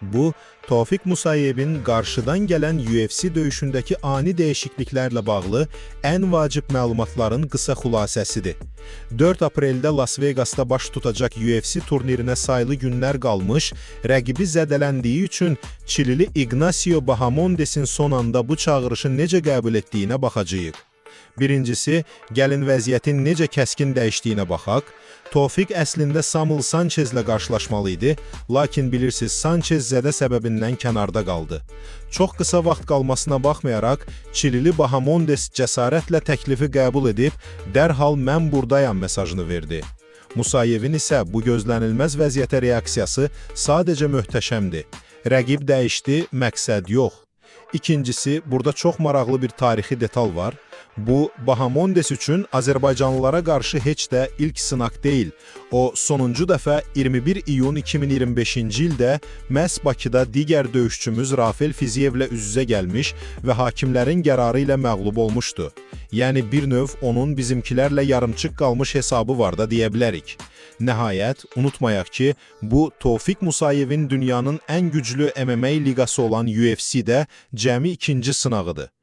Bu, Tofiq Musayevin qarşıdan gələn UFC döyüşündəki ani dəyişikliklərlə bağlı ən vacib məlumatların qısa xülasəsidir. 4 apreldə Las Vegasda baş tutacaq UFC turnirinə sayılı günlər qalmış, rəqibi zədələndiyi üçün Çilili Ignacio Bahamondesin son anda bu çağırışı necə qəbul etdiyinə baxacağıq. Birincisi, gəlin vəziyyətin necə kəskin dəyişdiyinə baxaq. Tofiq əslində Samuel Sanchezlə qarşılaşmalı idi, lakin bilirsiniz, Sanchez zədə səbəbindən kənarda qaldı. Çox qısa vaxt qalmasına baxmayaraq, Çilili Bahamondes cəsarətlə təklifi qəbul edib, dərhal mən buradayam mesajını verdi. Musayevin isə bu gözlənilməz vəziyyətə reaksiyası sadəcə möhtəşəmdir. Rəqib dəyişdi, məqsəd yox. İkincisi, burada çox maraqlı bir tarixi detal var. Bu, Bahamondes üçün Azərbaycanlılara qarşı heç də ilk sınaq deyil. O, sonuncu dəfə 21 iyun 2025-ci ildə məhz Bakıda digər döyüşçümüz Rafael Fiziyevlə üz-üzə gəlmiş və hakimlərin qərarı ilə məğlub olmuşdu. Yəni, bir növ onun bizimkilərlə yarımçıq qalmış hesabı var da deyə bilərik. Nəhayət, unutmayaq ki, bu, Tofiq Musayevin dünyanın ən güclü MMA liqası olan UFC-də cəmi ikinci sınağıdır.